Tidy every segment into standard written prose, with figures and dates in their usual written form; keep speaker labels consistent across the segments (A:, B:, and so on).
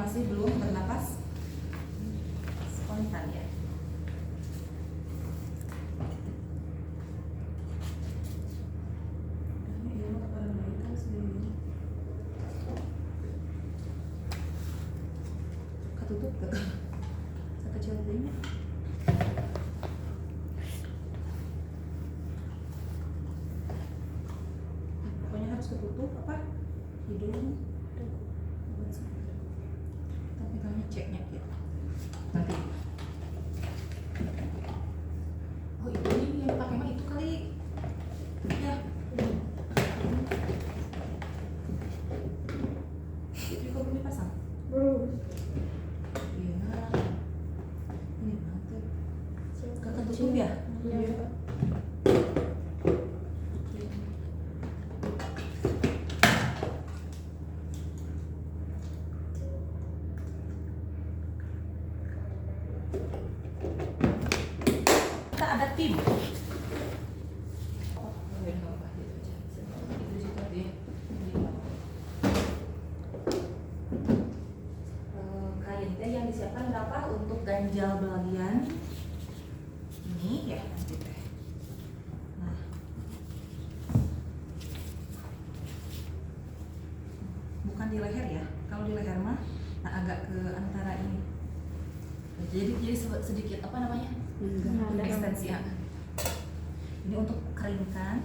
A: masih belum bernapas spontan ya. Ketutup ke sekecil ini. Pokoknya harus ketutup apa hidung. Tapi kami ceknya gitu nanti. Oh ini yang pakai mah itu kali ya. Jadi kok belum dipasang?
B: Belum.
A: Iya. Ini mantep. Kakak tutup ya?
B: Iya.
A: Kita ada tim. Kain teh yang disiapkan berapa untuk ganjal bagian ini ya nanti teh. Nah, bukan di leher ya. Kalau di leher mah, nah agak ke antara ini. Jadi sedikit apa namanya? Ekstensi ya. Ini untuk keringkan.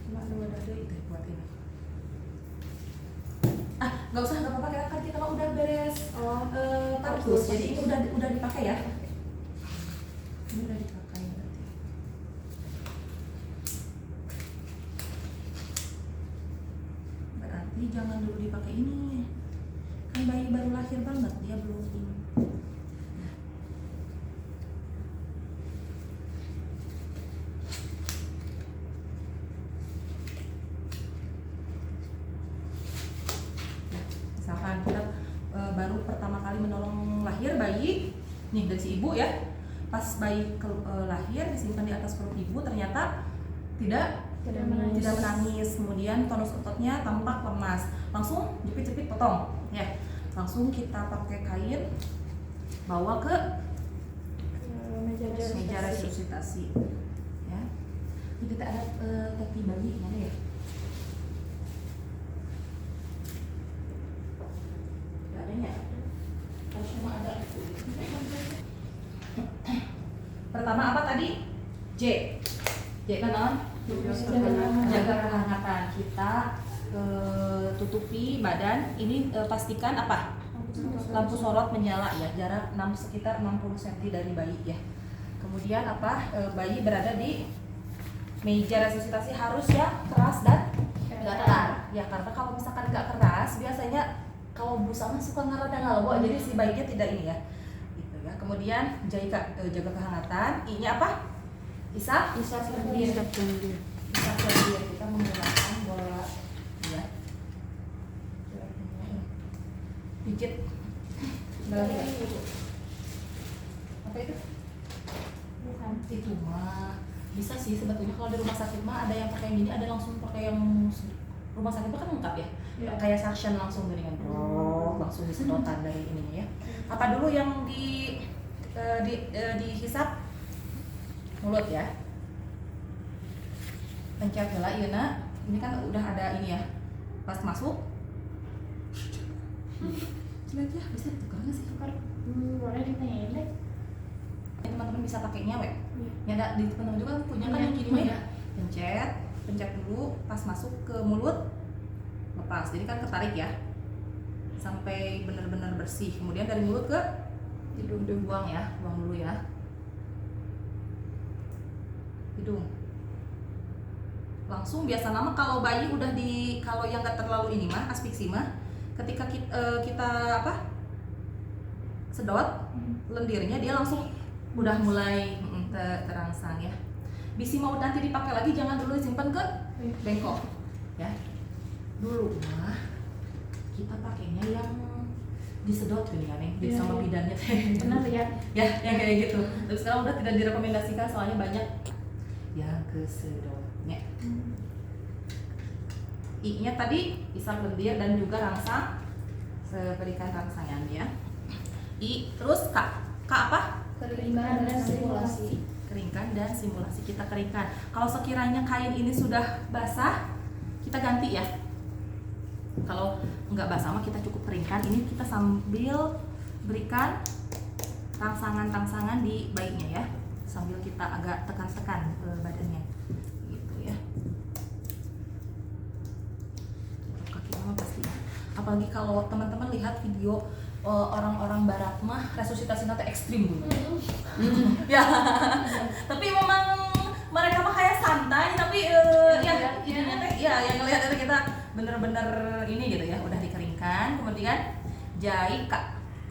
A: Cuma ada itu buat ini. Nggak usah, nggak apa-apa, kan kita mah udah beres partus. Jadi ini udah dipakai ya. Ini udah dipakai berarti. Berarti jangan dulu dipakai ini. Kan bayi baru lahir banget, dia belum ini. Misalkan kita baru pertama kali menolong lahir bayi, nih dari si ibu ya, pas bayi lahir disimpan di atas perut ibu, ternyata tidak menangis, kemudian tonus ototnya tampak lemas, langsung jepit-jepit potong, ya, langsung kita pakai kain bawa ke meja resusitasi, ya. Ini kita ada topi bayi mana ya? Harusnya mah ada. Pertama apa tadi? J kan non? Jaga kehangatan. Kita tutupi badan. Ini pastikan apa? Lampu sorot menyala ya. Jarak sekitar 60 cm dari bayi ya. Kemudian apa? Bayi berada di meja resusitasi harus ya keras dan datar. Ya karena kalau misalkan nggak keras biasanya kalau busanya suka ngerada-ngalabo, jadi si bayinya tidak ini ya, gitu ya. Kemudian jaga kehangatan. I-nya apa? Isap sendir. Kita menggunakan bola ya. Pijit. Apa itu? Bukan. Itu mah bisa sih sebetulnya kalau di rumah sakit mah ada yang pakai yang gini, ada langsung pakai yang rumah sakit kan lengkap ya. Kayak suction langsung dengan langsung disedotan dari ininya ya. Apa dulu yang dihisap? Mulut ya. Pencet heula ieu na. Ini kan udah ada ini ya. Pas masuk. Coba aja bisa ditukar enggak sih? Tukar.
B: Boleh ditanya.
A: Teman-teman bisa pakainya we. Ya di teman-teman juga punya kan yang gini ya. Pencet dulu pas masuk ke mulut. Lepas, jadi kan ketarik ya sampai benar-benar bersih, kemudian dari mulut ke hidung buang dulu ya, hidung langsung. Biasa nama kalau bayi udah kalau yang nggak terlalu ini mah asfiksi mah, ketika kita apa sedot lendirnya dia langsung udah mulai terangsang ya. Bisi mau nanti dipakai lagi jangan dulu disimpan ke bengkok ya. Dulu mah kita pakainya yang disedot gini kan sama bidannya.
B: Pernah lihat?
A: Ya, yang kayak gitu. Tapi sekarang udah tidak direkomendasikan soalnya banyak yang kesedotnya. I-nya tadi isap lendir dan juga rangsang berikan rangsangan ya. Terus K apa?
B: Keringkan dan simulasi.
A: Keringkan dan simulasi. Kita keringkan. Kalau sekiranya kain ini sudah basah, kita ganti ya. Kalau nggak basah mah kita cukup keringkan. Ini kita sambil berikan rangsangan-rangsangan di bayinya ya, sambil kita agak tekan-tekan badannya gitu ya. Kaki mama pasti ya. Apalagi kalau teman-teman lihat video orang-orang barat mah resusitasinya teh ekstrim dulu. Ya. Tapi memang mereka mah kayak santai, tapi ya ininya teh ya yang ngelihat itu kita bener-bener ini gitu ya. Udah dikeringkan, kemudian jahit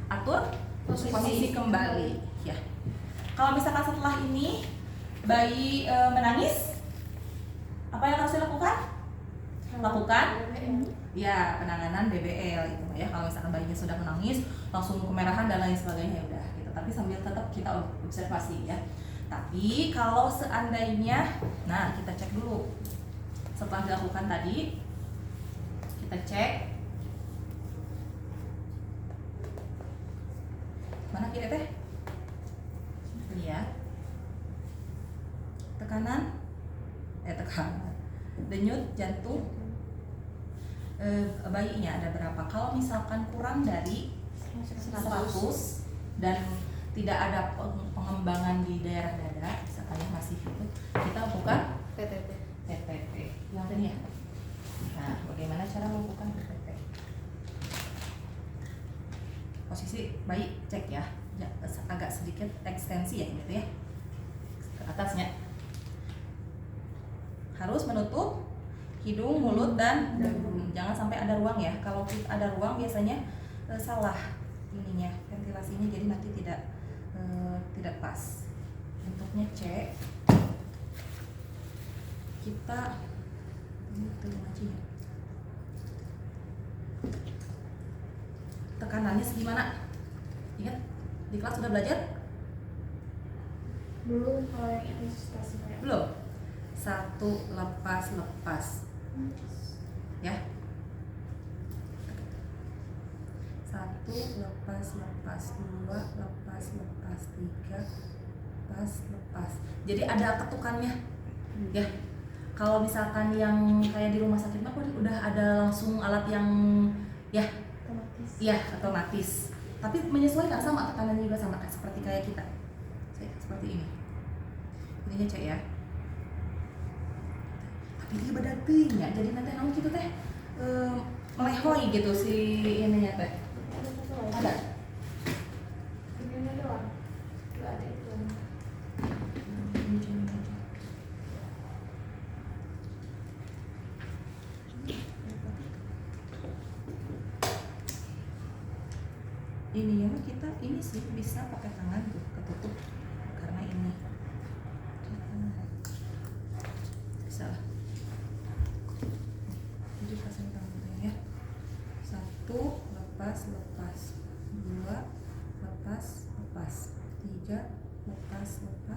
A: atur posisi kembali ya. Kalau misalkan setelah ini bayi menangis, apa yang harus dilakukan? Lakukan ya penanganan BBL itu ya. Kalau misalkan bayinya sudah menangis langsung kemerahan dan lain sebagainya udah gitu. Tapi sambil tetap kita observasi ya. Tapi kalau seandainya, nah kita cek dulu setelah dilakukan tadi, kita cek mana kiri teh, lihat tekanan denyut jantung bayinya ada berapa. Kalau misalkan kurang dari 100 dan tidak ada pengembangan di daerah dada, misalkan masih itu, kita lakukan PTT yang ini ya. Nah, bagaimana cara melakukan PTT? Posisi bayi cek ya, agak sedikit ekstensi ya gitu ya, ke atasnya. Harus menutup hidung, mulut, dan jangan sampai ada ruang ya. Kalau ada ruang biasanya salah ininya, ventilasinya, jadi nanti tidak pas. Bentuknya C. Kita ini macinya. Tekanannya segimana? Ingat di kelas sudah belajar?
B: Belum, kalau yang ini stasiunnya.
A: Belum. 1 lepas ya. 1 lepas 2 lepas 3 lepas. Jadi ada ketukannya ya. Kalau misalkan yang kayak di rumah sakit aku udah ada langsung alat yang ya
B: Otomatis.
A: iya otomatis, tapi menyesuaikan sama tekanannya juga sama seperti kayak kita seperti ini. Ininya cek ya, tapi dia badan tinggi ya, jadi nanti namun gitu teh melehoi gitu si ininya teh.
B: Ada satu lagi.
A: Ada
B: Ini doang. Nggak ada itu.
C: Ini ya kita ini sih bisa pakai tangan tuh ketutup karena ini bisa lah. Jadi pasang tangan ya. 1 lepas 2 lepas 3 lepas 4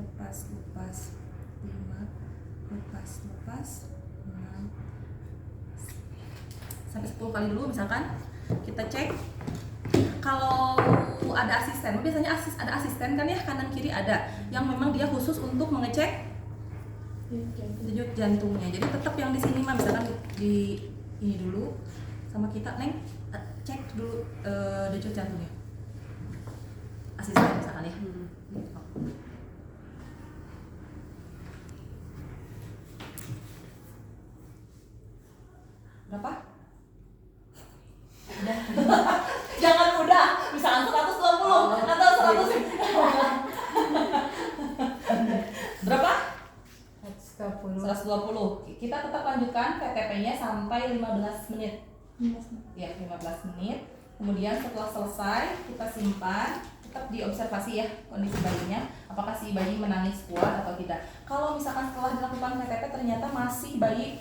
C: lepas 5 lepas 6
A: sampai 10 kali dulu misalkan. Kita cek kalau ada asisten, biasanya ada asisten kan ya, kanan kiri ada yang memang dia khusus untuk mengecek denyut jantungnya. Jadi tetap yang di sini mah misalkan di ini dulu sama kita Neng cek dulu denyut jantungnya. Asisten misalkan ya. Berapa? Udah. Jangan udah, misalkan 120 atau 100. Berapa? 120. Kita tetap lanjutkan PTP-nya sampai 15 menit. Ya, 15 menit. Kemudian setelah selesai, kita simpan, tetap diobservasi ya kondisi bayinya, apakah si bayi menangis kuat atau tidak. Kalau misalkan setelah dilakukan PTP ternyata masih bayi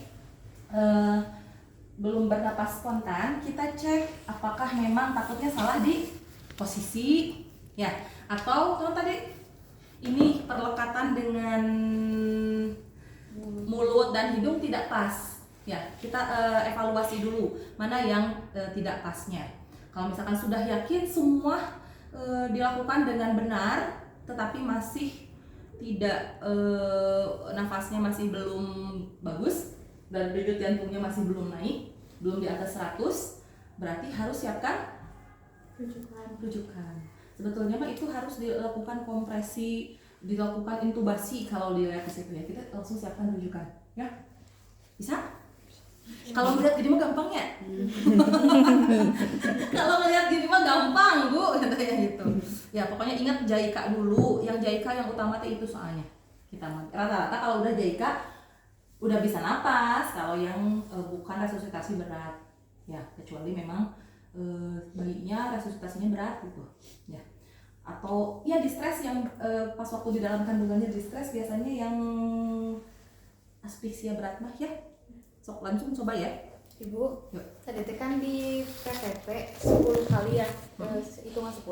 A: belum bernapas spontan, kita cek apakah memang takutnya salah di posisi ya, atau kalau tadi ini perlekatan dengan mulut dan hidung tidak pas. Ya, kita evaluasi dulu mana yang tidak pasnya. Kalau misalkan sudah yakin semua dilakukan dengan benar, tetapi masih tidak nafasnya masih belum bagus dan denyut jantungnya masih belum naik, belum di atas 100, berarti harus siapkan rujukan. Sebetulnya mah itu harus dilakukan kompresi, dilakukan intubasi kalau dilihat ke situ ya. Kita langsung siapkan rujukan, ya. Bisa? Kalau melihat gini mah gampang ya. Kalau melihat gini mah gampang, Bu, katanya gitu. Ya, pokoknya ingat JICA dulu. Yang JICA yang utama itu soalnya. Kita rata-rata kalau udah JICA udah bisa napas. Kalau yang bukan resusitasi berat, ya kecuali memang bayinya resusitasinya berat gitu, ya. Atau ya distres yang pas waktu di dalam kandungannya distres biasanya yang aspiksia berat mah ya. Sok langsung coba ya.
B: Ibu,
A: Yuk.
B: tadi teh kan di PTP 10 kali ya, hitungan 10.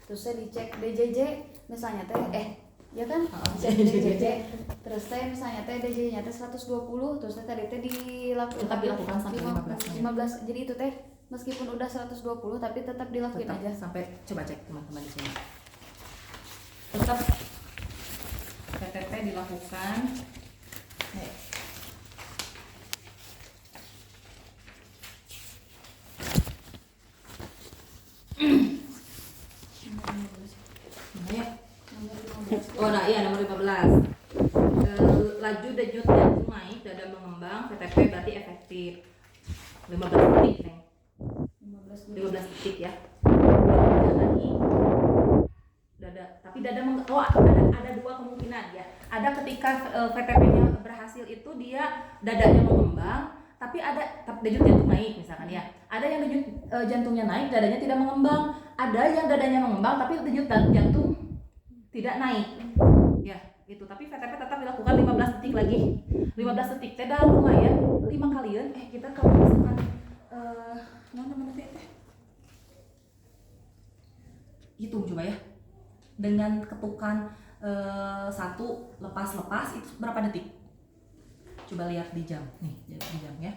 B: Terus saya dicek DJJ misalnya teh ya kan? Dicek DJJ. Terus saya misalnya teh DJJ-nya teh 120, terus saya tadi teh
A: Tetap dilakukan sampai
B: 15. Jadi itu teh meskipun udah 120 tapi tetap dilakuin
A: Tetap
B: aja.
A: sampai coba cek teman-teman di sini. Tetap PTP dilakukan. Mana ya? Oh, nah iya nomor 15. Laju denyut jantung naik, dada mengembang, PTP berarti efektif. 15 detik, Neng. 15 detik ya. Dada naik. Tapi dada ada dua kemungkinan ya. Ada ketika VTP-nya berhasil itu dia dadanya mengembang, tapi ada denyut jantung naik misalkan ya. Ada yang denyut jantungnya naik, dadanya tidak mengembang. Ada yang dadanya mengembang tapi denyut jantung tidak naik. Ya, gitu. Tapi VTP tetap dilakukan 15 detik lagi. 15 detik teh dah lumayan 5 kalian. Kita kalau misalkan mana teh? Hitung coba ya. Dengan ketukan 1 lepas itu berapa detik? Coba lihat di jam. Nih, di jam ya.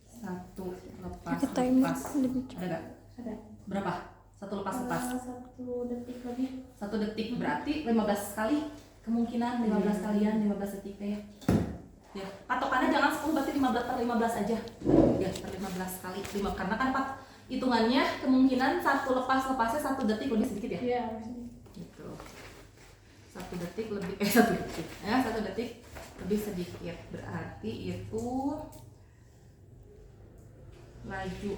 A: 1 lepas. Ada enggak?
B: Ada.
A: Berapa? 1 lepas.
B: 1 detik lebih.
A: 1 detik berarti 15 kali kemungkinan 15 kalian 15 detik ya. Ya, patokannya jangan 10 berarti 15 per 15 aja. Ya, per 15 kali 5 karena kan hitungannya kemungkinan 1 lepasnya 1 detik lebih sedikit ya.
B: Iya,
A: Gitu. 1 detik lebih 1 detik. Ya, 1 detik lebih sedikit. Berarti itu laju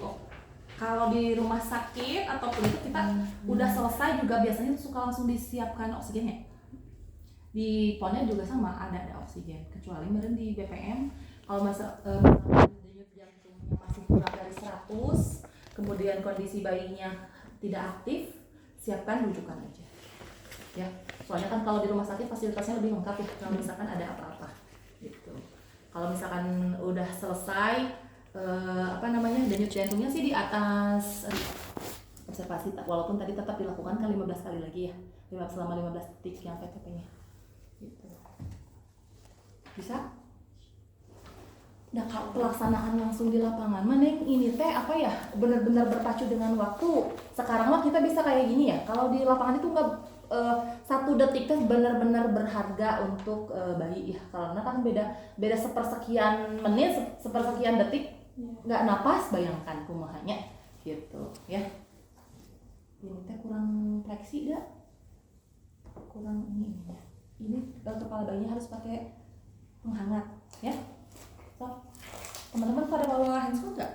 A: kalau di rumah sakit ataupun itu kita udah selesai juga biasanya suka langsung disiapkan oksigennya. Di ponnya juga sama ada oksigen, kecuali meren di BPM kalau denyut jantungnya masih kurang dari 100, kemudian kondisi bayinya tidak aktif, siapkan rujukan aja. Ya, soalnya kan kalau di rumah sakit fasilitasnya lebih lengkap ya kalau misalkan ada apa-apa gitu. Kalau misalkan udah selesai denyut jantungnya sih di atas observasi, walaupun tadi tetap dilakukan kan 15 kali lagi ya, selama 15 detik yang PTP-nya gitu. Bisa? Nah, kalau pelaksanaan langsung di lapangan mending ini teh benar-benar berpacu dengan waktu. Sekarang mah kita bisa kayak gini ya, kalau di lapangan itu nggak 1 detik teh benar-benar berharga untuk bayi ya, karena kan beda sepersekian menit, sepersekian detik nggak napas, bayangkan kumahanya gitu ya. Ini teh kurang fleksi dah, kurang ini kepala bayinya harus pakai penghangat ya. So, teman-teman pada bawa handphone nggak?